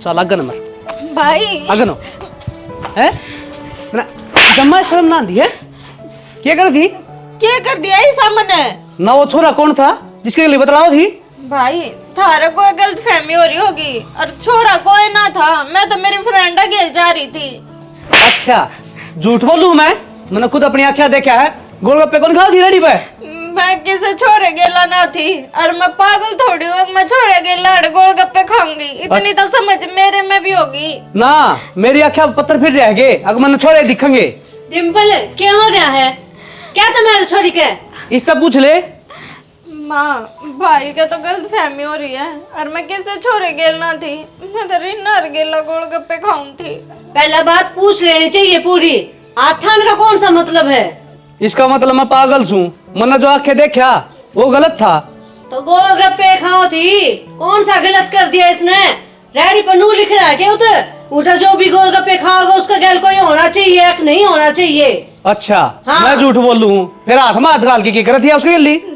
चल अगन मर भाई अगन हो है ना जम्मा शर्म ना दी है क्या कर दी क्या कर दिया ही सामने ना वो छोरा कौन था जिसके लिए बतलाओ थी भाई थारा कोई गलत फहमी हो रही होगी और छोरा कोई ना था मैं तो मेरी फ्रेंड अकेले जा रही थी। अच्छा झूठ बोलूं मैंने खुद अपनी आंखें देखा है गोलगप्पे कौन खा दी रेडी पे मैं किसी छोरे गेला ना थी और मैं पागल थोड़ी हूँ मैं छोरे गेला गोलगप्पे खाऊंगी इतनी तो समझ मेरे में भी होगी ना मेरी आंखें पत्थर फिर जाएंगे अगर मैंने छोरे दिखेंगे। डिम्पल क्या हो रहा है क्या तुम्हारे छोरी के इसका पूछ ले माँ भाई का तो गलत फहमी हो रही है और मैं किसी छोरे गेल ना थी मैं तो रिन्नर गेला गोलगप्पे खाऊं थी। पहला बात पूछ लेनी चाहिए पूरी आठान का कौन सा मतलब है। इसका मतलब मैं पागल हूँ मैंने जो आंखें देखा वो गलत था तो गोलगप्पे खाओ थी कौन सा गलत कर दिया इसने रेडी पर नू लिख रहा है क्या उधर जो भी गोलगप्पे खाओगे उसका गैल कोई होना चाहिए या नहीं होना चाहिए। अच्छा हाँ। मैं झूठ बोल लूँ फिर हाथ में हाथ डाल के क्या थी उसके लिए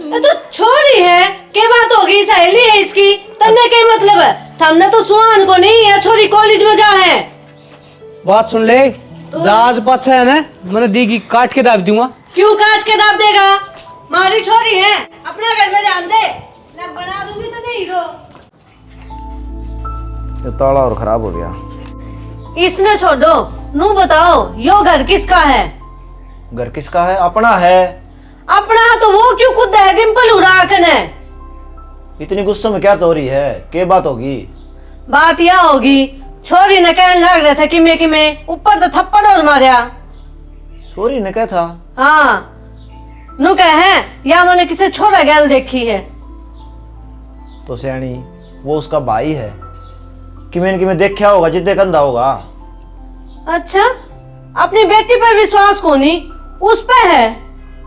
ये तो छोरी है क्या बात होगी सहेली है इसकी तन्ने क्या मतलब है हमने तो सुहान को नहीं है छोरी कॉलेज में जा है। बात सुन ले जहाज पाछा है ना मैंने दी की काट के दाब दूंगा। क्यों काट के दाब देगा मारी छोरी है अपना घर में जान दे मैं बना दूंगी तो नहीं हीरो। ये ताला और खराब हो गया। इसने छोड़ो नू बताओ यो घर किसका है। घर किसका है अपना है। अपना तो वो क्यों खुद है डिम्पल उड़ाकन है। इतनी गुस्से में क्या तो हो रही है क्या बात होगी। बात यह होगी छोरी ने कहने लग रहा था कि मैं ऊपर तो थप्पड़ और मारा। छोरी ने क्या था। हाँ नू कहे या मैंने किसी छोरा गैल देखी है। तो सियानी वो उसका भाई है कि मैंने देखा होगा जिद्दे कंधा होगा। अच्छा अपनी बेटी पर विश्वास को नहीं उस पे है।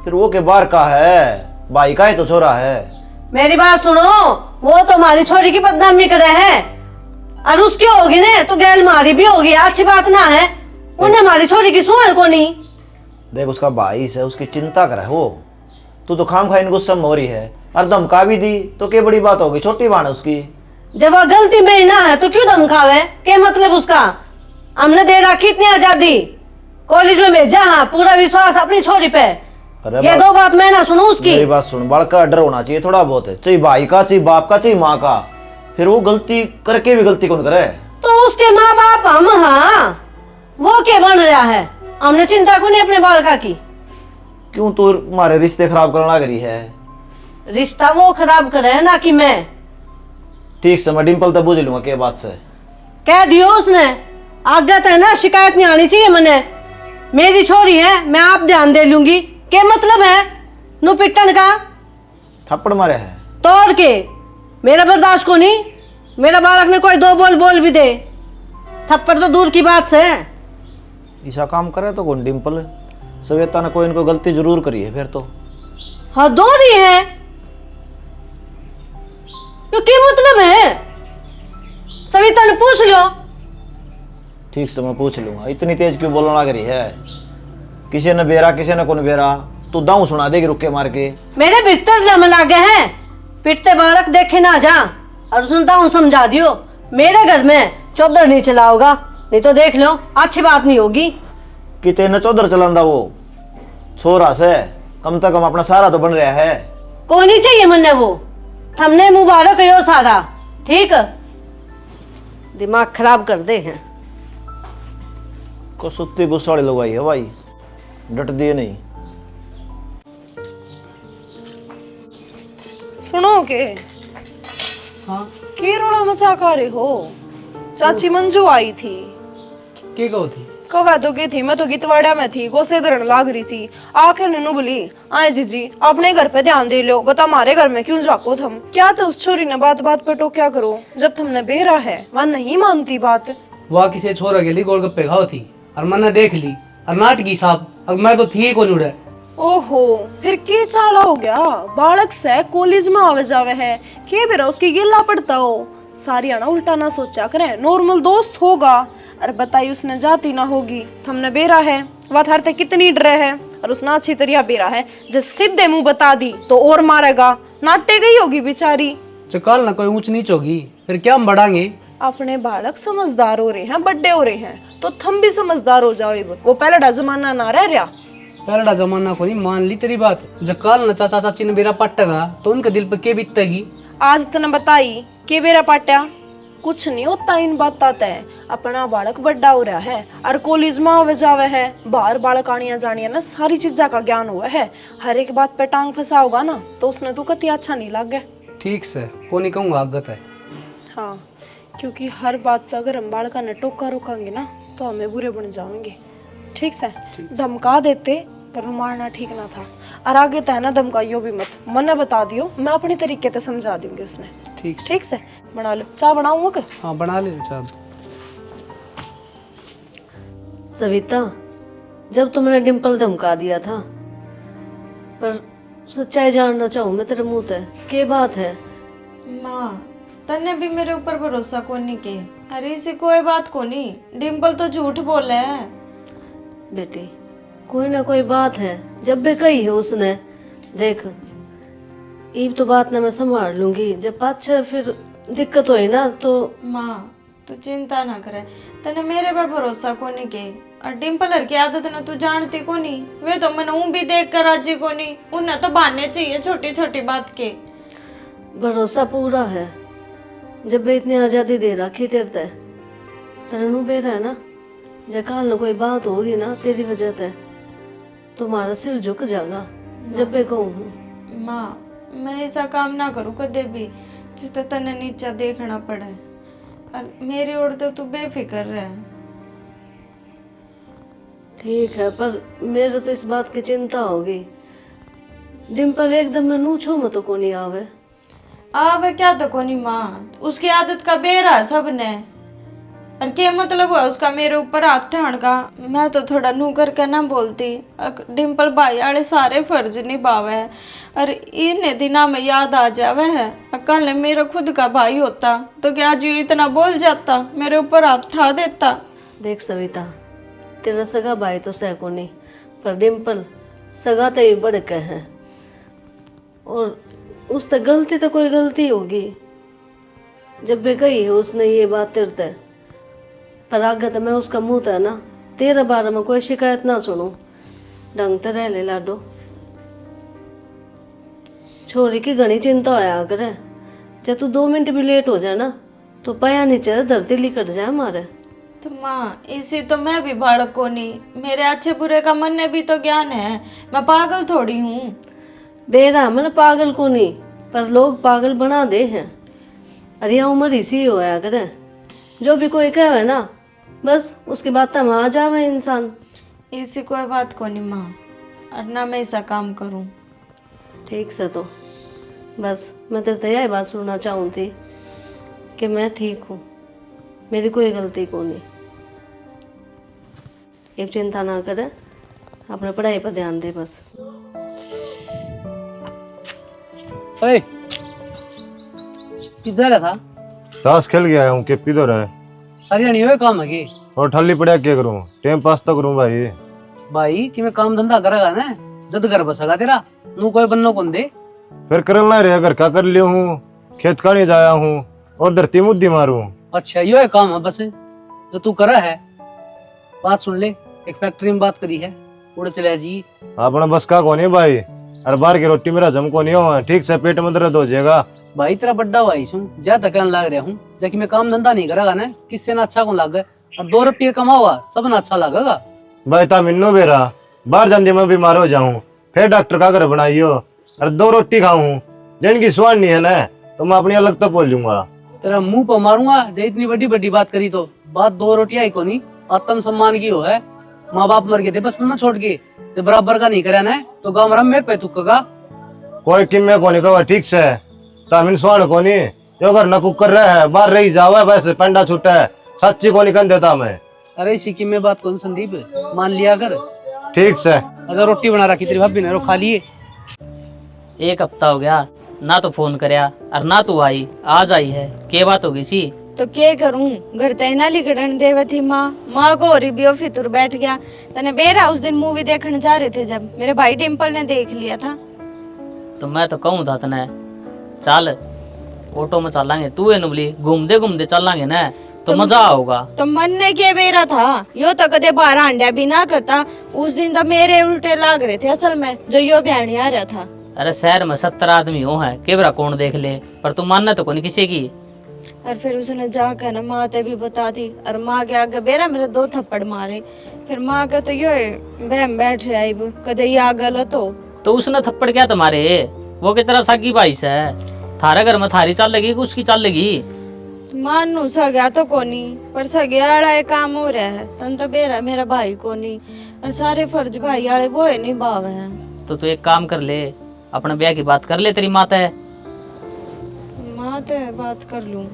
फिर वो के बार का है भाई का है तो छोरा है। मेरी बात सुनो वो तो हमारी छोरी की बदनामी करे है और उसकी होगी ना तो गैल मारी भी होगी अच्छी बात ना है उन्हें हमारी छोरी की सुन को नहीं। देख उसका भाई से उसकी चिंता करे हो तू तो खाम खाइन गुस्सा में हो रही है और धमका भी दी तो क्या बड़ी बात होगी छोटी बात है उसकी। जब वह गलती में ना है तो क्यों धमकावे क्या मतलब उसका हमने दे रखी इतनी आजादी कॉलेज में भेजा। हाँ पूरा विश्वास अपनी छोरी पे ये दो बात मैं ना सुनूं उसकी। मेरी बात सुन बड़का डर होना चाहिए थोड़ा बहुत है चाहिए भाई का चाहिए बाप का चाहिए माँ का। फिर वो गलती करके भी गलती कौन करे। तो उसके माँ बाप हम। हाँ वो क्या बन रहा है हमने चिंता को नहीं अपने बालका की। क्यों तू हमारे रिश्ते खराब करने लग रही है। रिश्ता वो खराब करे है ना कि मैं। ठीक से मैं डिम्पल तो बुझ लूंगा क्या बात से। कह दियो उसने आगे तो है ना शिकायत नहीं आनी चाहिए मने मेरी छोरी है मैं आप ध्यान दे लूंगी क्या मतलब है नु पिटन का। थप्पड़ मारे है तोड़ के मेरा बर्दाश्त को नहीं मेरा बालक ने कोई दो बोल भी दे थप्पड़ तो दूर की बात से। ऐसा काम करे तो कौन डिम्पल सवेता ने कोई इनको गलती जरूर करी है फिर तो। हाँ दो रही है तो क्या मतलब है सविता ने पूछ लो। ठीक से मैं पूछ लूंगा इतनी तेज क्यों बोलने लग रही है। किसी ने बेरा किसी ने कौन बेरा तू दाऊ सुना देगी रुक के मार के। मेरे भीतर जम लागे हैं पिटते बालक देखे ना जा और सुनता हूँ समझा दियो मेरे घर में चौधर नहीं चलाओगा नहीं तो देख लो अच्छी बात नहीं होगी। कितने न चौधर चलांदा वो छोरा से कम से कम अपना सारा तो बन रहा है। को नहीं चाहिए मन्ने वो हमने मुबारक यो सारा ठीक दिमाग खराब कर दे हैं। को सुत्ती गुस्सा वाली लोग आई है भाई डट दिए नहीं। सुनो के हाँ की रोड़ा मचा का रहे हो। चाची मंजू आई थी क्या कहो थी कवा तो की थी मैं तो गीतवाड़ा में थी गोसे धरण लाग रही थी आके ननू बोली आए जीजी अपने घर पे ध्यान दे लो बता हमारे घर में क्यों जाको थम। क्या तो उस छोरी ने बात बात पे टोक्या करो जब तुमने बेरा है वह नहीं मानती बात। वह किसी छोरा के लिए गोलगप्पे खाओ थी और मैंने देख ली और नाटकी साहब अब मैं तो थी कौन उड़े। ओहो फिर के चाला हो गया बालक से कॉलेज में आवे जावे है के बेरा उसकी गिल्ला पड़ता हो सारी आना उल्टा ना सोचा करे नॉर्मल दोस्त होगा। अरे बताइए उसने जाती ना होगी हमने बेरा है वह थारते कितनी डरे है और उसने अच्छी तरह बेरा है जब सीधे मुंह बता दी तो और मारेगा नाटे गई होगी बेचारी। चकाल ना कोई ऊंच नीच होगी फिर क्या हम बढ़ाएंगे अपने बालक समझदार हो रहे हैं, बड़े हो रहे हैं, तो थम भी समझदार हो जाओ। इब वो पहला जमाना ना रह रहा। पहला जमाना को नहीं मान ली तेरी बात। जब काल न चाचा चाची ने मेरा पट्टेगा तो उनके दिल पे के बीतेगी। आज तने बताई के बेरा पाट्या कुछ नहीं होता इन बातों तय। अपना बालक बड़ा हो रहा है और कॉलेज में आवे जावे है, बाहर बालक आनिया जानिया ना सारी चीजा का ज्ञान हुआ है। हर एक बात पे टांग फंसा होगा ना तो उसने तो कति अच्छा नहीं लगे। ठीक से को नहीं कहूँगा आगत है। हाँ, क्योंकि हर बात पे अगर हम बालका ने टोका रोकांगे ना तो हमें बुरे बन जाएंगे। ठीक से धमका देते पर मारना ठीक ना था। और आगे तो है ना धमकाइयो भी मत, मना बता दियो, मैं अपने तरीके से समझा दूंगी उसने। ठीक से बना लो। चाय बनाऊँ? हाँ बना ले चाय। सविता, जब तुमने डिम्पल धमका दिया था, पर सच्चाई जानना चाहूँ मैं तेरे मुंह ते, के बात है? माँ तन्ने भी मेरे ऊपर भरोसा को नहीं के। अरे इसी कोई बात को नहीं, डिम्पल तो झूठ बोले है। बेटी, कोई ना कोई बात है, जब भी कही है उसने। देख, ईब तो बात ना मैं संभाल लूंगी, जब पाछे फिर दिक्कत होई ना तो। माँ तू चिंता ना करे, तने मेरे पे भरोसा को नहीं के। और डिम्पल की आदत ने तू जानती को नहीं, वे तो मैंने ऊँ भी देख कर राजी को नहीं। उन्हें तो बहाने चाहिए छोटी छोटी बात के। भरोसा पूरा है, जब भी इतनी आज़ादी दे रखी तेरे तरनू बेरा है ना। जब काल न कोई बात होगी ना तेरी वजह से, तुम्हारा सिर झुक जाएगा। जब भी कहूँ माँ मैं ऐसा काम ना करूँ कदे भी जिससे तने नीचा देखना पड़े। और मेरी ओर तो तू बेफिक्र रहे। ठीक है, पर मेरे तो इस बात की चिंता होगी। डिम्पल एकदम में नूछो मत को नहीं आवे। आवे क्या तो कोनी माँ, उसकी आदत का बेरा है सबने। और क्या मतलब हुआ उसका मेरे ऊपर हाथ ठाण का? मैं तो थोड़ा नू करके ना बोलती। डिम्पल भाई वाले सारे फर्ज निभावे और इन दिना में याद आ जावे है। कल मेरा खुद का भाई होता तो क्या जी इतना बोल जाता, मेरे ऊपर हाथ ठा देता। देख सविता, तेरा सगा भाई तो सह को नहीं, पर डिम्पल सगा ते भी बड़े कह है। और उस तक गलती तो कोई गलती होगी, जब भी कही है उसने ये बात तेरते। पर आगे तो मैं उसका मुंह था ना तेरे बारे में कोई शिकायत ना सुनूं। ढंग ते रह ले लाडो, छोरी की घनी चिंता होया करे। जब तू 2 मिनट भी लेट हो जाए ना तो पाया नीचे धरती लिकट जाए हमारे। तो माँ इसी तो मैं भी बालक को नहीं, मेरे अच्छे बुरे का मन ने भी तो ज्ञान है। मैं पागल थोड़ी हूँ। बेरा मन पागल को नहीं, पर लोग पागल बना दे हैं। अरे यह उम्र इसी होया करे, जो भी कोई कहे ना बस उसकी बात में आ जावे इंसान। इसी कोई बात को नहीं माँ, और ना मैं ऐसा काम करूँ। ठीक से तो बस मैं तेरे से यही बात सुनना चाहूँ थी कि मैं ठीक हूँ, मेरी कोई गलती को नहीं। ये चिंता ना करे, अपने पढ़ाई पर ध्यान दे बस। ओए किधर था? ताश खेल गया हूँ के किधर है? सारी नहीं हुए काम है कि और ठल्ली पड़ा क्या करूँ? टाइम पास तो करूँ भाई। भाई कि मैं काम धंधा करेगा ना, जद घर बसेगा तेरा नू कोई बननो कौन दे। फिर करना रहे, घर का कर लियो हूँ, खेत खाने जाया हूँ और धरती मुद्दी मारू। अच्छा यो है काम है बस जो तू करा है। बात सुन ले, एक फैक्ट्री में बात करी है, उड़े चले जी। अपना बस का कौन है भाई, और बाहर की रोटी मेरा जम को नहीं हो, ठीक से पेट में दर्द हो जाएगा। भाई तेरा बड्डा भाई सुन ज्यादा कहने लग रहा हूँ, जबकि मैं काम धंधा नहीं करेगा ना किससे ना अच्छा कौन लग गए। अब 2 रुपये कमाओगा सब ना अच्छा लगेगा। भाई ता मिन्नो बेरा बाहर जाने में बीमार हो जाऊं, फिर डॉक्टर का घर बनाइयो और 2 रोटी खाऊं, जिनकी स्वाद नहीं है ना तो मैं अपनी अलग तो बोल लूंगा। तेरा मुंह पर मारूंगा जो इतनी बड़ी बड़ी बात करी तो। बात 2 रोटियां ही को नहीं, आत्म सम्मान की हो है। माँ बाप मर गए थे बचपन में छोड़ के, जब बराबर का नहीं करा ना तो गाँव में मेरे पे तुक्का। कोई किम्मे को नहीं कहा ठीक से, तामिन स्वाण को नहीं जो घर न कुकर रहे है बाहर रही जावे वैसे पेंडा छूटा है, सच्ची को नहीं कन देता मैं। अरे इसी में बात कौन संदीप मान लिया कर। ठीक से अच्छा रोटी बना रखी तेरी भाभी ने, रो खा लिए। 1 हफ्ता हो गया ना तो फोन करया और ना तू आई, आज आई है, के बात होगी सी? तो क्या करूं, घर तहना लिखड़न देवे थी माँ को रिबियो फितुर बैठ गया। तने बेरा उस दिन मूवी देखने जा रहे थे जब मेरे भाई डिम्पल ने देख लिया था। तो मैं तो कहूँ था तने चल ऑटो में चलांगे, तू है नुबली, घूमते घूमते चलांगे ना तो मजा होगा। तो मन ने क्या बेरा था, यो तो कदे 12 अंडा भी ना करता। उस दिन तो मेरे उल्टे लाग रहे थे असल में, जो यो बयानी आ रहा था। अरे शहर में 70 आदमी हो है, केवरा कौन देख ले, पर तू मानना तो कौन किसी की। और फिर उसने जाकर ना माँ ते भी बता दी, और माँ के आगे बेरा मेरे 2 थप्पड़ मारे। फिर माँ का तो यो बहम बैठ रहा है, कदे ये आ गलत हो। तो उसने थप्पड़ क्या तुम्हारे, वो की तरह सागी भाई से थारा घर में थारी चल लगी कि उसकी चल लगी। मानू सगा तो कोनी, पर सगे आड़ा ये काम हो रहा है। तन तो बेरा मेरा भाई कोनी, और सारे फर्ज भाई आड़े वो है नहीं भाव है। तो तू एक काम कर ले, अपने ब्याह की बात कर ले, तेरी माता है। माँ ते बात कर लूं,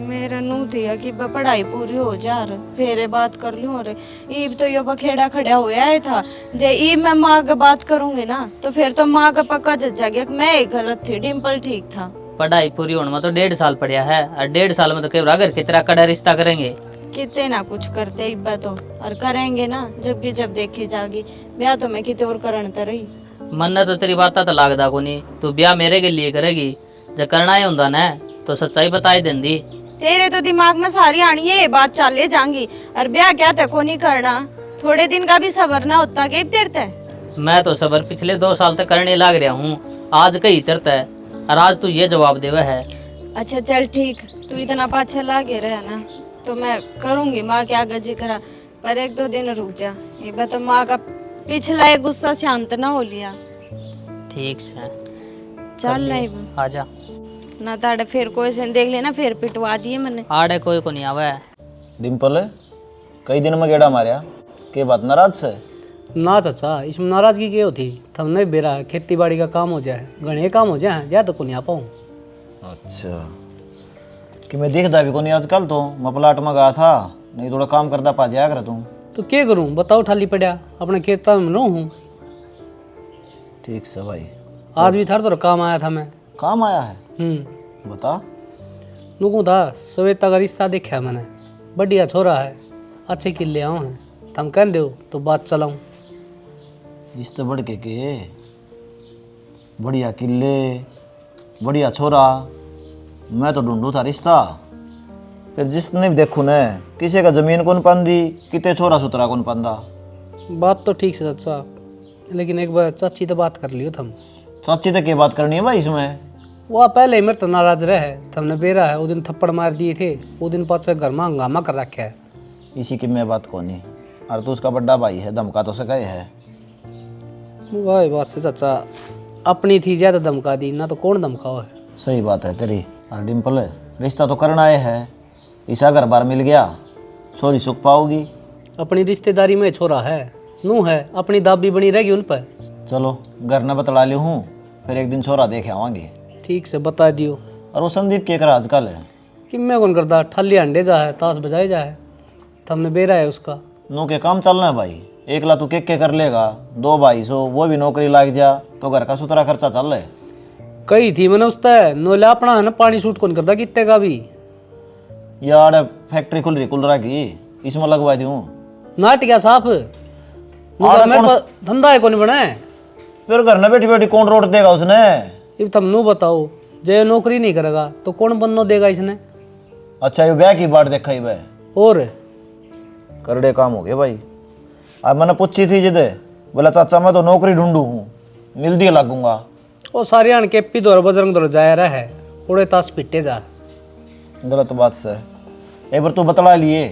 मेरा नू थी कि पढ़ाई पूरी हो जा फिर बात कर लूं। रे ईब तो यो बखेड़ा खड़ा होया है था, जे ईब मैं माँ का बात करूंगी ना तो फिर तो माँ का पक्का जज गया कि मैं ही गलत थी, डिम्पल ठीक था। पढ़ाई पूरी होने में तो 1.5 साल पड़िया है, और 1.5 साल में तो केवरा घर की तरह कड़ा रिश्ता करेंगे। कितने ना कुछ करते इब्बा तो, और करेंगे ना जब देखी जागी। ब्याह तो मैं कितने और करन तो रही। मन तो तेरी बात तो लागदा को नहीं, तू ब्याह मेरे के लिए करेगी, जब करना ही होंदा ना तो सच्चाई बताई देंदी। तेरे तो दिमाग में सारी आनी ये बात चाले जाएंगी, और ब्याह क्या तक को नहीं करना। थोड़े दिन का भी सबर ना होता के देर तक। मैं तो सबर पिछले 2 साल तक करने लग रहा हूँ, आज कहीं तरता है, और आज तू ये जवाब देवा है। अच्छा चल ठीक, तू इतना पाछा लागे रहा ना तो मैं करूंगी माँ के आगे जिक्र, पर 1-2 दिन रुक जा। ये तो माँ का पिछला एक गुस्सा शांत ना हो लिया। ठीक से चल नहीं आजा, ना ताड़े फिर कोई से देख लेना, फिर पिटवा दिए मैंने। आड़े कोई को नहीं आवे। डिम्पल कई दिन में गेड़ा मारिया, के बात नाराज से? ना चाचा, इसमें नाराजगी क्या होती, तब नहीं बेरा है, खेती बाड़ी का काम हो जाए, घने काम हो जाए, ज्यादा तो को नहीं आ पाऊँ। अच्छा, कि मैं देखता भी को नहीं आजकल, तो मैं प्लाट में गया था, नहीं थोड़ा काम करता पा जाया कर तू। तो क्या करूँ बताओ, ठाली पड़ा अपने खेत में रहूँ हूँ। ठीक से भाई, आज भी थार तो काम आया था मैं। काम आया है? बता। नुकू था श्वेता का रिश्ता देखा मैंने, बढ़िया छोरा है, अच्छे किले आऊँ हैं, तुम कह दो तो बात चलाऊँ। रिश्ते बढ़ के बढ़िया किले, बढ़िया छोरा, मैं तो ढूंढू था रिश्ता, फिर जिसने भी देखू न किसी का जमीन कौन पांदी, कितने छोरा सुतरा कौन पांदा। बात तो ठीक से चाचा, लेकिन एक बार चाची तो बात कर लियो तुम। चाची तक की बात करनी है भाई इसमें? वह पहले मेरे तो नाराज रहे, तुमने बेरा है वो दिन थप्पड़ मार दिए थे, वो दिन पास घर में हंगामा कर रखा है। इसी की मैं बात कौन नहीं, और तू उसका बड़ा भाई है, धमका तो सका है। वही बात से चाचा, अपनी थी ज्यादा धमका दी ना, तो कौन धमकाओ है। सही बात है तेरी। और डिम्पल रिश्ता तो करना आए है, ईसा घर बार मिल गया, छोरी सुख पाओगी। अपनी रिश्तेदारी में छोरा है, नू है, अपनी दाबी बनी रहेगी उन पर। चलो घर न बतला ली हूँ, फिर एक दिन छोरा देखे आवांगे। ठीक से बता दियो। और वो संदीप के करा आजकल है कि मैं कौन करता, ठल्ली अंडे जा है, ताश बजाए जा है, तुमने बेरा है उसका। नो के काम चलना है भाई, एकला तू के कर लेगा, 2 भाई सो वो भी नौकरी लग जा तो घर का सुथरा खर्चा चल रहे। कही थी मैंने उसता है, नोला अपना है ना, पानी सूट कौन करता कितने का भी। यार फैक्ट्री खुल रहा की, इसमें लगवा दूँ नाटिका साफ मेरे पास धंधा है कौन बना है। फिर घर न बैठी बैठी कौन रोट देगा उसने? अब तुम नू बताओ, जे नौकरी नहीं करेगा तो कौन बनना देगा इसने। अच्छा ये ब्याह की बात देखा ही वह और करड़े काम हो गए भाई। अब मैंने पूछी थी जिदे, बोला चाचा मैं तो नौकरी ढूंढू हूँ, मिल दिए लगूंगा। वो सारे आन के पी दौर बजरंग दौर जाया रहा है, उड़े ताश पिटे जा। गलत बात से एक बार तू बतला लिए,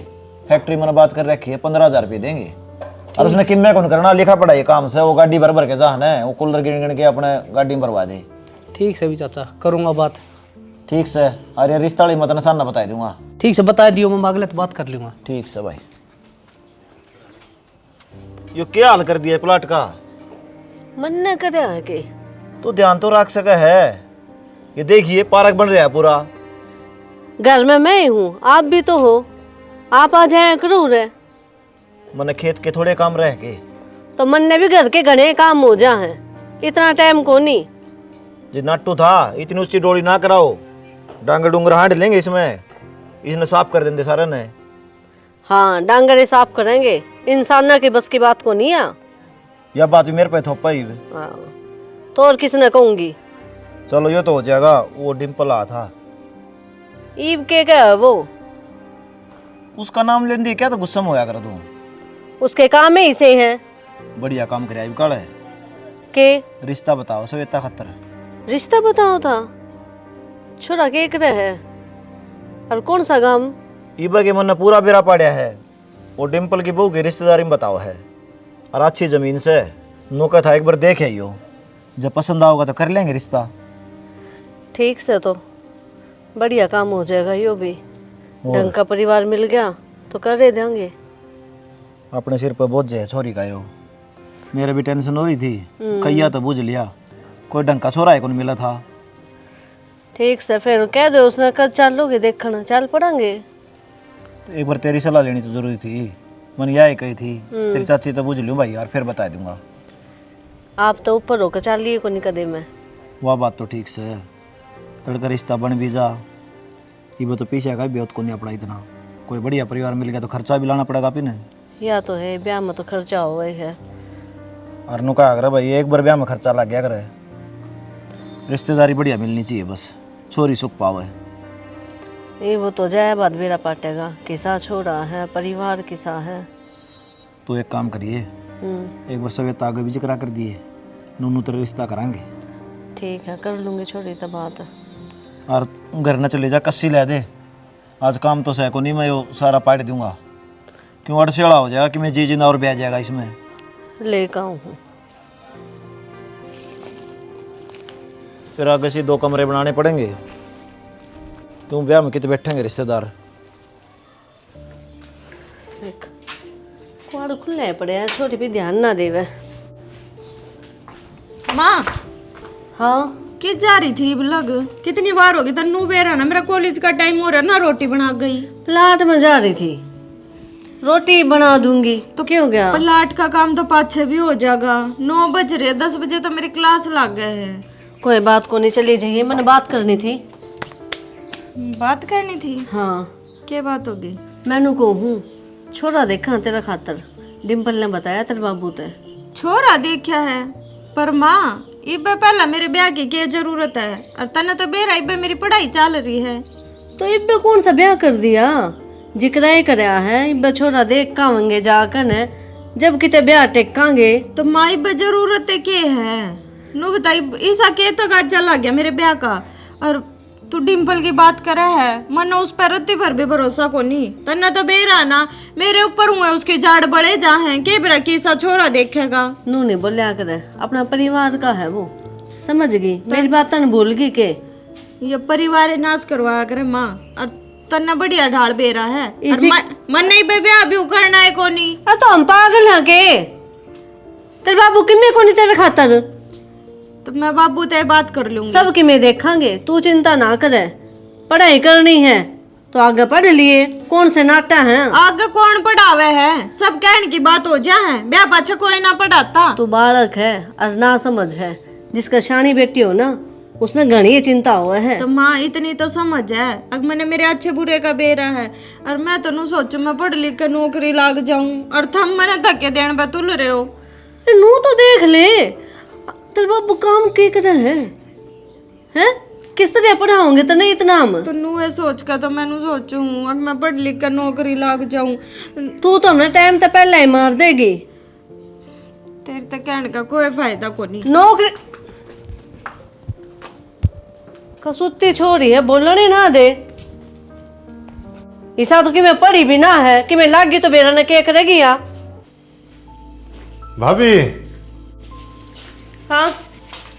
फैक्ट्री मैंने बात कर रखी है, 15,000 रुपये देंगे। और उसने किम्मे कौन करना, लिखा पढ़ा ये काम से, वो गाड़ी भर भर के जान है, वो कूलर गिन गिन के अपने गाड़ी में भरवा दे। ठीक से भी चाचा करूँगा बात। ठीक से, अरे रिश्ता वाली मत निशान बता दूंगा। ठीक से बता दियो, मैं अगले तो बात कर लूँगा। ठीक से भाई। यो क्या हाल कर दिया प्लाट का? मन न करे आगे। तो ध्यान तो रख सका है, ये देखिए पार्क बन रहा है पूरा। घर में मैं ही हूँ, आप भी तो हो, आप आ जाए करो रे। मैंने खेत के थोड़े काम रह के, तो मन ने भी घर के घने काम हो जा है, इतना टाइम को नहीं। जो नाटू था इतनी ऊंची डोरी ना कराओ, डांगर डूंगर हांड लेंगे इसमें, इसने साफ कर देंगे सारे ने। हाँ डांगरे साफ करेंगे, इंसान की बस की बात को नहीं आ। यह बात भी मेरे पे थोपा ही। हाँ, तो और किसने कहूँगी। चलो ये तो हो जाएगा। वो डिम्पल आ था, ईब के क्या है वो? उसका नाम लेने दे क्या तो गुस्सा में होया कर तू। उसके काम ही इसे हैं बढ़िया काम करे आई काल है के रिश्ता बताओ सवेता खतर। रिश्ता बताओ था छोरा के करे है और कौन सा काम? ईबा के मन ने पूरा बेरा पाड़िया है। वो डिम्पल की बहू की रिश्तेदारी में बताओ है और अच्छी जमीन से नौका था। एक बार देख आइयो, जब पसंद आओगा तो कर लेंगे रिश्ता। ठीक से तो बढ़िया काम हो जाएगा। यो भी ढंग का परिवार मिल गया तो कर रहे देंगे। अपने सिर पर बोझ है छोरी का यो। मेरे भी टेंशन हो रही थी, कैया तो बुझ लिया। कोई ढंग का छोरा है कौन मिला था। ठीक से फिर कह दो उसने कल चलोगे देखना चल पड़ेंगे। एक बार तेरी सलाह लेनी तो जरूरी थी। मन यह कही थी तेरी चाची तो बुझ लूँ भाई यार, फिर बता दूंगा। आप तो ऊपर होकर चल लिए को नहीं कदे में। वह बात तो ठीक से तड़का रिश्ता बन भी जा। ये तो पीछे का भी को नहीं अपना इतना। कोई बढ़िया परिवार मिल गया तो खर्चा भी लाना पड़ेगा पीने। या तो है ब्याह में तो खर्चा हुआ ही है। और नु कहा करे भाई एक बार ब्याह में खर्चा लग गया करे। रिश्तेदारी बढ़िया मिलनी चाहिए बस, छोरी सुख पावे। ये वो तो जाए बात बेरा पाटेगा किसा छोड़ा है परिवार किसा है। तो एक काम करिए, एक बार सवेता आगे भी जिक्र कर दिए, नूनू तेरा रिश्ता करांगे। ठीक है कर लूंगी छोड़ी तो बात। और घर न चले जा, कस्सी ले दे। आज काम तो सह को नहीं, मैं यो सारा पाट दूंगा। क्यों अड़सेड़ा हो जाएगा कि मैं जी जिंदा और ब्याह जाएगा इसमें। लेकर आऊँ हूँ। फिर आगे से 2 कमरे बनाने पड़ेंगे, क्यों ब्याह में कितने बैठेंगे रिश्तेदार। देख कुआड़ खुले पड़े हैं, छोटी भी ध्यान ना देवे। माँ हाँ किस जा रही थी लग? कितनी बार होगी तन्नू बेरा ना, मेरा कॉलेज का टाइम हो रहा ना, रोटी बना गई। प्लाट में जा रही थी, रोटी बना दूंगी तो क्या हो गया? प्लाट का काम तो 5-6 भी हो जाएगा। 9 बज रहे, 10 बजे तो मेरी क्लास लग गए हैं। कोई बात को नहीं, चली जाइए। मैंने बात करनी थी। बात करनी थी? हाँ क्या बात होगी? मैनू को हूँ छोरा देखा तेरा खातर। डिम्पल ने बताया तेरे बाबू ते। छोरा देखा है पर माँ इब्बे पहला मेरे ब्याह की क्या जरूरत है? और तने तो बेरा इब्बे मेरी पढ़ाई चल रही है। तो इब्बे कौन सा ब्याह कर दिया? जिक्र ही करया है इब्बे छोरा देख कावेंगे जाकर ने, जब किते ब्याह टेकांगे। तो माँ इब्बे जरूरत है के है? नु बताई ईसा के तो गाज चला गया मेरे ब्याह का। और तू डिम्पल की बात करे है, मन उस पर रत्ती भर भी भरोसा को नहीं। तन्ना तो बेरा ना मेरे ऊपर हुए, उसके जाड़ बड़े जा हैं के बेरा किसा छोरा देखेगा। नू नहीं बोलिया करे, अपना परिवार का है वो, समझ गई? मेरी बात न भूल गई के? ये परिवार नाश करवाया करे माँ। और तन्ना बढ़िया ढाल बेरा है। और मन नहीं बे ब्याह भी करना है को नहीं। अब तो हम पागल हैं के? तेरे बाबू किमे को नहीं तेरे खातर? तो मैं बाबू ते बात कर लूंगी। सब किमे देखांगे, तू चिंता ना करे। पढ़ाई करनी है तो आगे पढ़ लिए, कौन से नाटा है? आगे कौन पढ़ावे है? सब कहने की बात हो जा है, ब्याह पाछा कोई ना पढ़ाता। तू बालक है और ना समझ है। जिसका शानी बेटी हो ना उसने घनी चिंता हुआ है। तो माँ इतनी तो समझ है, अब मैंने मेरे अच्छे बुरे का बेरा है। और मैं तो नू सोचू मैं पढ़ लिख कर नौकरी लाग जाऊं, और थम मैंने धक्के देने पे तुल रहे हो। नू तो देख ले तेरे बाबू काम के करे हैं? किस तरह पढ़ाओगे तो नहीं इतना हम? तो नू सोच कर तो मैंने सोचू हूँ अब मैं पढ़ लिख कर नौकरी लाग जाऊं। तू तो हमने टाइम तो पहले ही मार देगी। तेरे तक कहने का कोई फायदा को नहीं। नौकरी कसूती छोरी है, बोलने ना दे। ऐसा तो कि मैं पढ़ी भी ना है कि मैं लागी तो बेरा ने क्या करेगी या? भाभी हाँ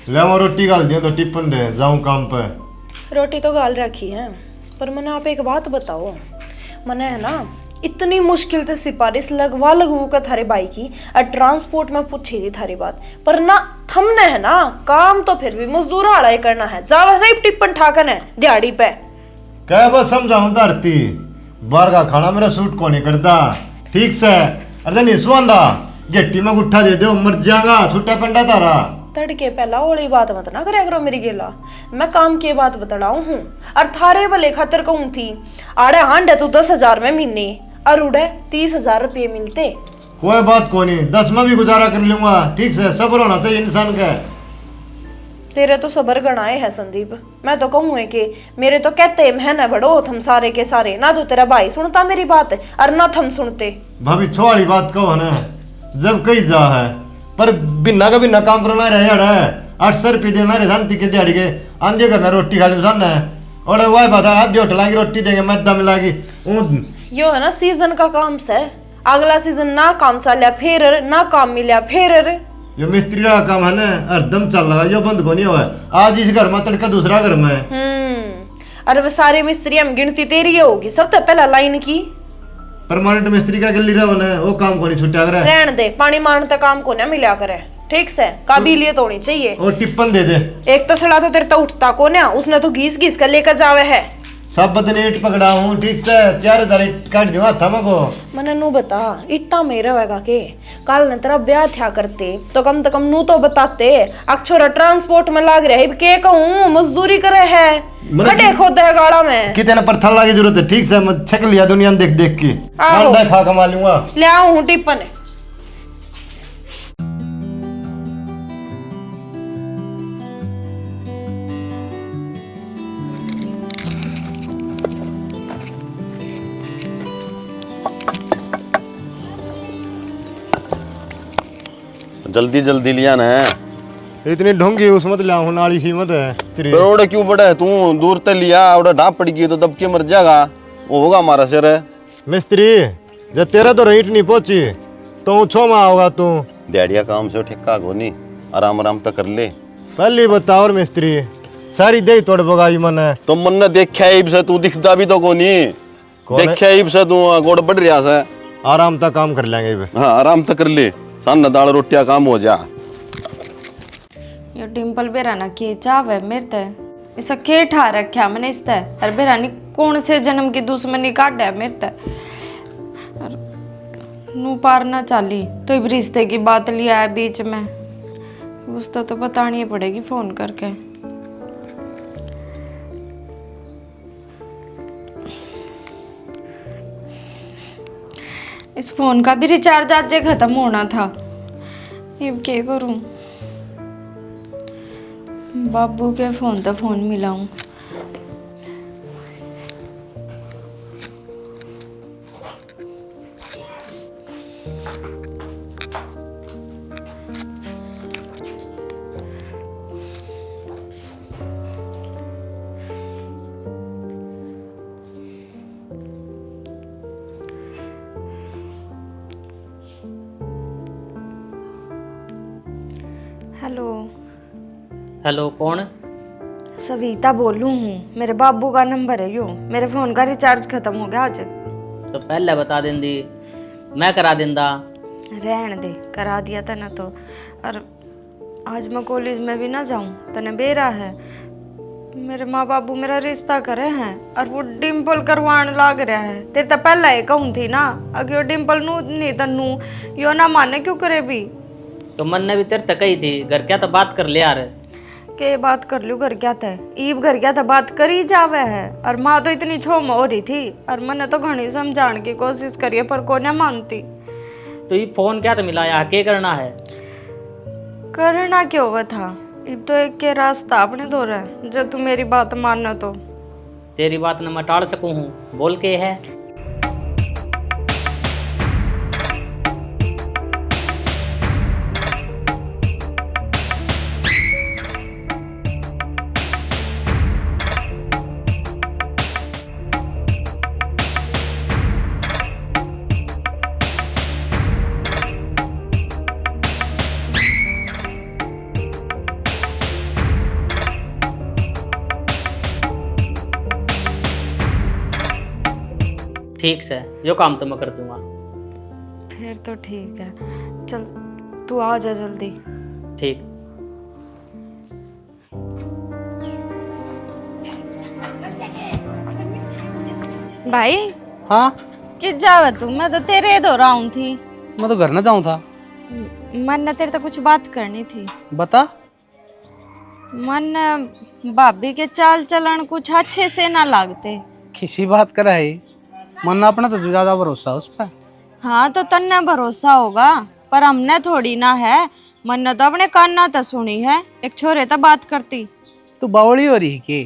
ले मैं रोटी गाल दिया तो टिफिन दे जाऊं काम पे। रोटी तो गाल रखी है, पर मैंने आप एक बात बताओ। मैंने है ना इतनी मुश्किल से सिफारिश लगू का थारे भाई की, और ट्रांसपोर्ट में पूछी थी थारी बात, पर ना थमने है ना काम तो फिर भी मजदूर आड़ा करना है। जावा नहीं टिप्पन ठाकन है दिहाड़ी पे। क्या बस समझाऊं धरती, बाहर का खाना मेरा सूट को नहीं करता ठीक से। अरे नहीं सुंदा गेट्टी में गुट्ठा दे दो मर जाएगा, छुट्टा पंडा तारा। तड़के पहला ओली बात मत ना करे करो मेरी गेला। मैं काम की बात बतलाऊ हूँ, और थारे भले खातर कहूँ थी। आड़े हांडे तू 10,000 में महीने, और उड़े 30,000 रुपये मिलते। कोई बात को नहीं, 10 में भी गुजारा कर लूंगा ठीक से। सब्र होना चाहिए इंसान का। तेरे तो सबर गणाए है संदीप। मैं तो कहूँ है कि मेरे तो कहते हैं ना बड़ो थम सारे के सारे, ना तो तेरा भाई सुनता मेरी बात और ना थम सुनते। भाभी छो वाली बात कहो ना, जब कहीं जा है पर बिना का बिना काम करना रहे यार है 800 रुपये देना रे शांति के दिहाड़ी के आंधे करना रोटी खा लूँ है और वह बात आधी होटल की रोटी देंगे मैदा मिलाएगी यो है ना सीजन का काम से, अगला सीजन ना काम चलिया फिर ना काम मिलिया फिर। ये मिस्त्री का काम है ना हरदम चल रहा है, यो बंद को नहीं हुआ है। आज इस घर में तड़का दूसरा घर में अरे वो सारे मिस्त्री हम गिनती तेरी होगी सब तो पहला लाइन की। परमानेंट मिस्त्री का गली रहो ना, वो काम को नहीं छुट्टा करे। रहन दे, पानी मारने तक काम को ना मिला करे, ठीक से काबिलियत होनी चाहिए। और टिप्पण दे दे। एक तो सड़ा तो तेरे तो उठता को ना, उसने तो घीस घीस कर लेकर जावे है। सब बदने ईट पकड़ा हूँ ठीक से 4000 ईट काट दियो हाथ को। मने नू बता इट्टा मेरा वेगा के काल ने तेरा ब्याह थया करते तो कम नू तो बताते। अक्षरा ट्रांसपोर्ट में लाग रहा है के कहूँ मजदूरी करे है खड़े खोद है गाड़ा में। कितने पर थल्ला की जरूरत है ठीक से मैं छक लिया दुनिया देख देख के अंडा खा कमा लूंगा। ले आऊँ टिप्पण। जल्दी जल्दी लिया ना, इतनी ढोंगी उस मत लिया हूँ नाली सी मत है तेरी। ओड़े क्यों बड़ा है तू, दूर तक लिया ओड़ा ढाप पड़ गई तो दब के मर जाएगा, वो होगा हमारा सिर है। मिस्त्री जब तेरा तो ईट नहीं पहुंची तो छो माह होगा तू। दिहाड़िया काम से ठेका को नहीं, आराम आराम तक कर ले। पहली बताओ और मिस्त्री सारी दे तोड़ बगाई मन है तो मन ने देखा ईब से तू दिखता भी तो को नहीं, देखा ईब से तू गोड़ बढ़ रहा है। आराम तक काम कर लेंगे। हाँ आराम तक कर ले, सान दाल रोटिया काम हो जा। ये डिम्पल बेराना के चावे मेरे ते इसा के ठा रखा मैंने इस ते और बेरानी कौन से जन्म की दुश्मनी काट है मेरे ते नू पार ना चाली तो इब रिश्ते की बात लिया है बीच में, उसको तो बतानी पड़ेगी फोन करके। इस फोन का भी रिचार्ज आज खत्म होना था, अब क्या करूं। बाबू के फोन तो फोन मिलाऊं। हेलो हेलो कौन? सविता बोलूं हूँ, मेरे बाबू का नंबर है यो, मेरे फोन का रिचार्ज खत्म हो गया आज। तो पहले बता देंदी, मैं करा देंदा। रहन दे, करा दिया था ना तो। और आज मैं कॉलेज में भी ना जाऊं तने बेरा है, मेरे माँ बाबू मेरा रिश्ता करे हैं और वो डिम्पल करवान लाग रहा है। तेरे तो पहला ही कहूँ थी ना, अगर यो डिम्पल नू नहीं तन्नू यो ना माने क्यों करे भी। तो मन ने भी तेरे तक ही थी, घर क्या तो बात कर ले यार। के बात कर लूँ घर क्या था, ईब घर क्या था बात करी जावे है। और माँ तो इतनी छोम हो रही थी और मैंने तो घनी समझाने की कोशिश करी पर को ना मानती। तो ये फोन क्या तो मिलाया, क्या करना है? करना क्या हुआ था, अब तो एक के रास्ता अपने दो रहे, जब तू मेरी बात मानना तो। तेरी बात न मैं टाल सकूं हूँ, बोल के है। ठीक से जो काम तो मैं कर दूंगा। फिर तो ठीक है, चल तू आ जा जल्दी। ठीक। भाई हाँ किस जावे तू, मैं तो तेरे दो राउंड थी। मैं तो घर ना जाऊँ था। मन ने तेरे तो कुछ बात करनी थी। बता। मन भाभी के चाल चलन कुछ अच्छे से ना लागते। किसी बात कर है मन अपना तो ज्यादा भरोसा उस पर। हाँ तो तन्ने भरोसा होगा पर हमने थोड़ी ना है, मन तो अपने कान ना तो सुनी है, एक छोरे तो बात करती। तू बावड़ी हो रही के?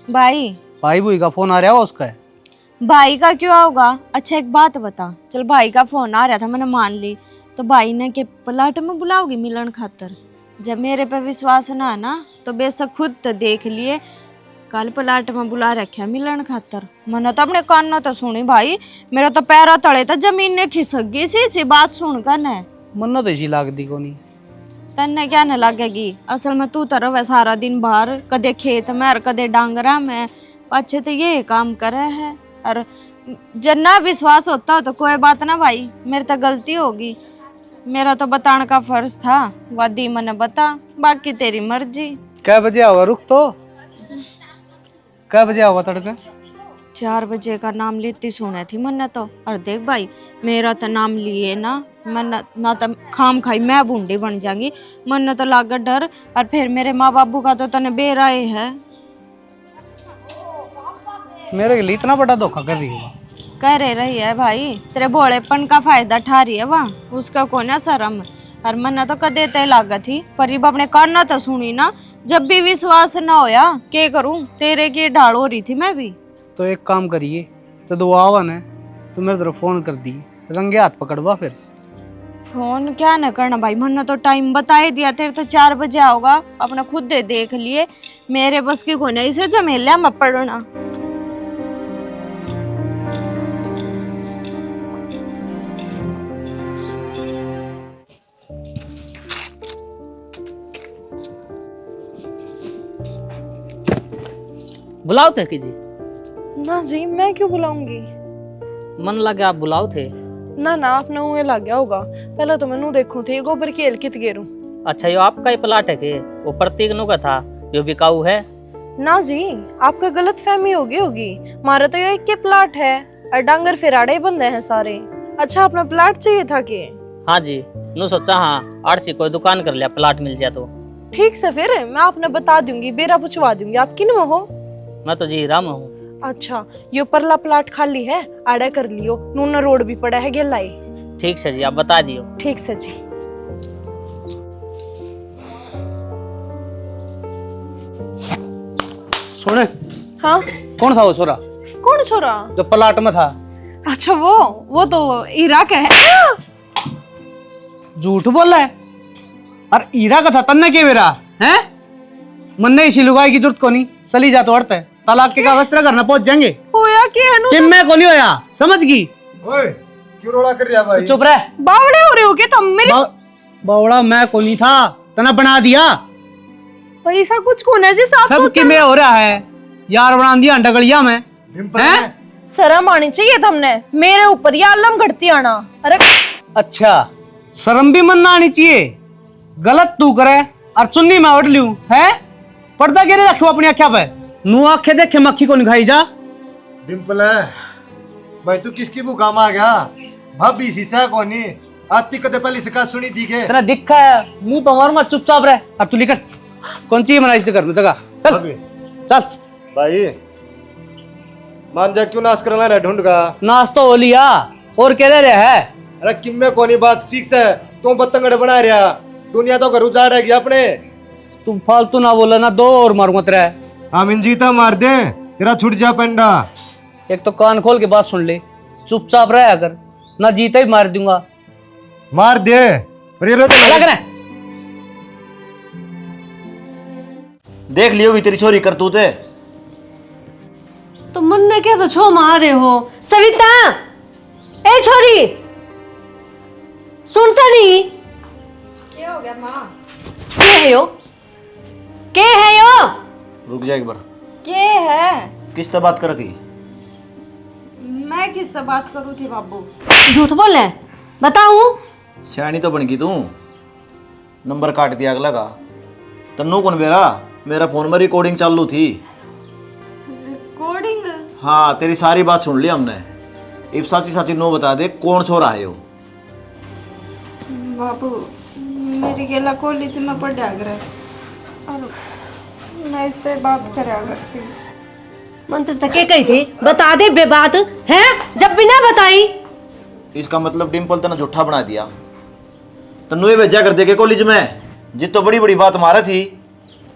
भाई भाई भूई का फोन आ रहा हो उसका? भाई का क्यों होगा? अच्छा एक बात बता, चल भाई का फोन आ रहा था मैंने मान ली, तो भाई ने के प्लाट में बुलाओगी मिलन खातर? जब मेरे पे विश्वास ना है ना तो बेशक खुद तो देख लिए, कल प्लाट में बुला रखा मिलन खातर। मैंने तो अपने कान ना तो सुनी भाई, मेरा तो पैरा तले तो जमीन ने खिसक गई सी बात सुनकर ने। मन्नो तो इसी लाग दी कोनी। तन्ने क्या न लगेगी, असल में तू तरफ है सारा दिन बाहर, कदे खेत में और कदे डांगरा में, अच्छे तो ये काम करे है। और जन्ना विश्वास होता हो तो कोई बात ना भाई, मेरी तो गलती होगी, मेरा तो बताने का फर्ज था, वादी मैंने बता, बाकी तेरी मर्जी। क्या बजे आवा? रुक तो, क्या बजे आवा तड़के? 4 बजे का नाम लेती सुने थी मैंने तो। और देख भाई, मेरा तो नाम लिए ना मन ना तो खाम खाई मैं बूंदी बन जाऊंगी, मन तो लागत डर, और फिर मेरे माँ बाबू का तो तने बेराए है। मेरे लिए इतना बड़ा धोखा कर रही है? कह रही है भाई, तेरे भोलेपन का फायदा ठा रही है वहाँ, उसका कौन है शर्म। और मन तो कदे तय लागत थी, पर अब अपने कान ना तो सुनी ना, जब भी विश्वास ना होया क्या करूं, तेरे की ढाल हो रही थी मैं भी। तो एक काम करिए, तो दुआ ने तो मेरे तरफ फोन कर दी, रंगे हाथ पकड़वा फिर। फोन क्या न करना भाई, मैंने तो टाइम बता ही दिया, तेरे तो 4 बजे आओगा, अपने खुद दे देख लिए, मेरे बस की कोने इसे झमेला मत पड़ना। बुलाओ थे कि जी? ना जी, मैं क्यों बुलाऊंगी? मन लगे आप बुलाओ थे। ना ना, आपने मुँह लग गया होगा, पहले तो मैं देखूं थे गोबर की कित गेरू। अच्छा यो आपका ही प्लाट है के? वो प्रतीक नु का था, यो बिकाऊ है? ना जी, आपका गलत फहमी होगी, मारा तो ये एक के प्लाट है और डांगर फिराड़े ही बंदे हैं सारे। अच्छा, अपना प्लाट चाहिए था के? हाँ जी, नु सोचा हाँ आरसी कोई दुकान कर लिया, प्लाट मिल जाए तो। ठीक से फिर मैं आपने बता दूंगी, बेरा पुछवा दूंगी, आप किन में हो? मैं तो जी राम हूँ। अच्छा, ये परला प्लाट खाली है, आड़ा कर लियो, नूना रोड भी पड़ा है गेलाई। ठीक से जी, आप बता दियो। ठीक से जी। सुने, हाँ, कौन था वो छोरा कौन छोरा? जो प्लाट में था? अच्छा वो तो ईरा का है। झूठ बोल रहा है? और ईरा का था तन्ने के मेरा है? मन ने इसी लुगाई की जरूरत को नहीं, चली जा तो अड़ता है, तलाक के कागज तेरा घर ना पहुंच जाएंगे। होया के है नु? मैं को नहीं होया, समझ गई? ओए क्यों रोड़ा कर रहा भाई? चुप रह। बावड़े हो रहे हो के तुम मेरे? बावड़ा मैं को नहीं था, तना बना दिया। पर ऐसा कुछ कौन है जिस आपको सब कि मैं हो रहा है, यार बना दिया डगलिया में। हैं? शर्म आनी चाहिए तुमने, मेरे ऊपर ये आलम घटती आना। अरे अच्छा, शर्म भी मनना आनी चाहिए। गलत तू करे और चुन्नी में उठ लूं है? पर्दा गिरे रखो अपनी आँखों पे, नू आंखें देखे मक्खी को निखाई जा। डिम्पल है भाई, तू किसकी भूखा में आ गया? भाभी शीशा कोनी आती कदे पहली शिकायत सुनी थी के? तेरा दिखा है मुंह पर मारूंगा, चुपचाप रह। और तू निकल, कौन सी मनाई से कर जगह चल भाभी चल। भाई मान जा, क्यों नाश करना रहा ढूंढ का? नाश तो हो लिया, और कह रहे है? अरे किम्मे कोनी बात सीख से, तू पतंगड़ बना रहा, दुनिया तो घर उजाड़ेगी अपने। तुम फालतू ना बोला ना, दो और मारूंगा तेरा। हम इन जीता मार दे, तेरा छूट जा पंडा। एक तो कान खोल के बात सुन ले, चुपचाप रह, अगर ना जीता ही मार दूंगा। मार दे पर ये रो तो लग रहा है। देख लियोगी तेरी छोरी करतूत है। तो मन ने क्या तो छो मार रहे हो? सविता, ए छोरी, सुनता नहीं? क्या हो गया माँ? के है यो? के है यो? रुक जा एक बार, क्या है? किस तरह बात कर थी? मैं किससे बात करूँ थी बाबू? झूठ बोल है, बताऊं? सियानी तो बन गई तू, नंबर काट दिया अगला का। तन्नू कौन बेरा? मेरा फोन में रिकॉर्डिंग चालू थी। रिकॉर्डिंग? हाँ, तेरी सारी बात सुन ली हमने। अब साची साची नो बता दे, कौन छोरा है यो? बाबू मेरी गेला कॉलेज में पढ़ा कर, और मैं इससे बात करा करती। मन तो के कही थी, बता दे बे बात है, जब बिना बताई। इसका मतलब डिम्पल तने झूठा बना दिया। तन्नू भेजा कर देके कॉलेज में जित तो बड़ी बड़ी बात मारे थी।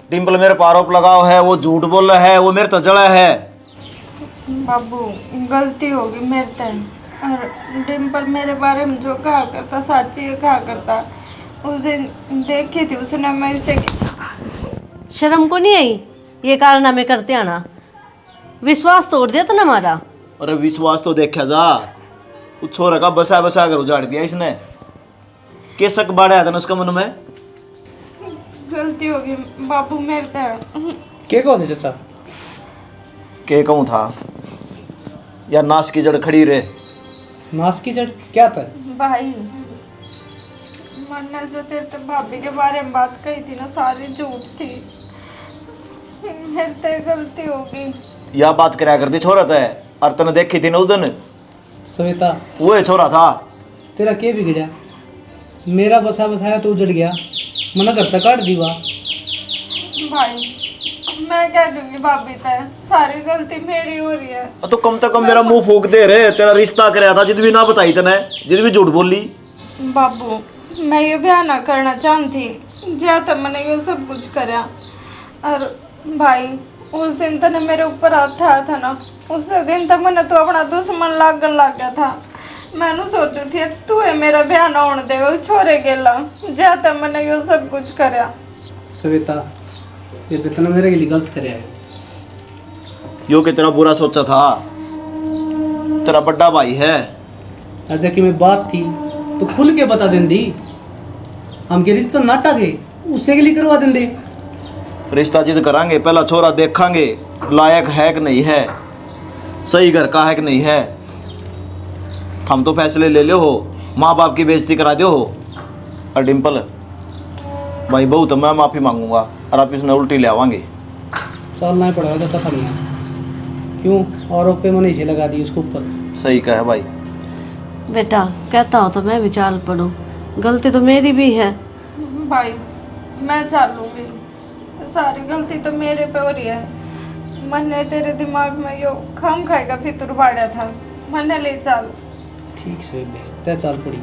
डिम्पल मेरे पर आरोप लगाओ है, वो झूठ बोल रहा है, वो मेरे तो जड़ा है। बाबू गलती होगी मेरे से। और डिम्पल मेरे बारे में जो कहा करता सच्ची कहा करता। उस दिन देखी थी उसने, मैं इसे शर्म को नहीं आई ये कारनामे करते आना? विश्वास तोड़ दिया था ना हमारा। अरे विश्वास तो देखा जा, उस छोरा का बसा बसा कर उजाड़ दिया इसने। के शक बाढ़ था ना उसका मन में। गलती होगी बाबू मेरे से। के कहो थे चाचा? के कहूँ था यार, नाश की जड़ खड़ी रे। नाश की जड़ क्या था? भाई मैंने जो तेरे भाभी के बारे में बात कही थी ना, सारी झूठ थी। मेरे से गलती होगी। या बात कराया करती छोरा था, और तने देखी थी ना उस दिन, सविता वो छोरा था। तेरा के बिगड़ा? मेरा बसा बसाया तो उजड़ गया, मना करता काट दीवा। भाई मैं क्या दूंगी भाभी से, सारी गलती मेरी हो रही है। तो कम से कम मेरा मुंह फूक दे रे। तेरा रिश्ता कराया था जिद भी ना बताई तने, जिद भी झूठ बोली। बाबू मैं ये ब्याह ना करना चाहती, ज्या तो मैंने ये सब कुछ करा। और भाई उस दिन तने मेरे ऊपर हाथ उठाया था ना, उस दिन तक मैंने तो अपना दुश्मन लागन लग गया था। मैंने सोची थी तू है मेरा ब्याह ना होने दे, वो छोरे गेला, ज्या तो मैंने ये सब कुछ करा। सविता ये तो तने मेरे के लिए गलत करे है। यो के तेरा बुरा सोचा था, तेरा बड़ा भाई है। अच्छा कि मैं बात थी तो खुल के बता दें दी। हम के रिश्ता नाटा थे, उससे के लिए करवा दें दे। रिश्ता जिद करांगे, पहला छोरा देखांगे लायक है कि नहीं है, सही घर का है कि नहीं है। हम तो फैसले ले लो हो, माँ बाप की बेइज्जती करा दो हो। और डिम्पल भाई बहू तो मैं माफ़ी मांगूंगा और आप इसने उल्टी ले आवांगे। चलना ही पड़ेगा चाचा था नहीं क्यों, आरोप पे मैंने इसे लगा दी उसके ऊपर। सही कहा है भाई। बेटा कहता हो तो मैं भी चाल पड़ूं, गलती तो मेरी भी है। भाई मैं चालूंगी, सारी गलती तो मेरे पे हो रही है। मैंने तेरे दिमाग में यो खाम खाएगा फितुर बाड़ा था, मैंने ले चाल। ठीक से बेचता चाल पड़ी।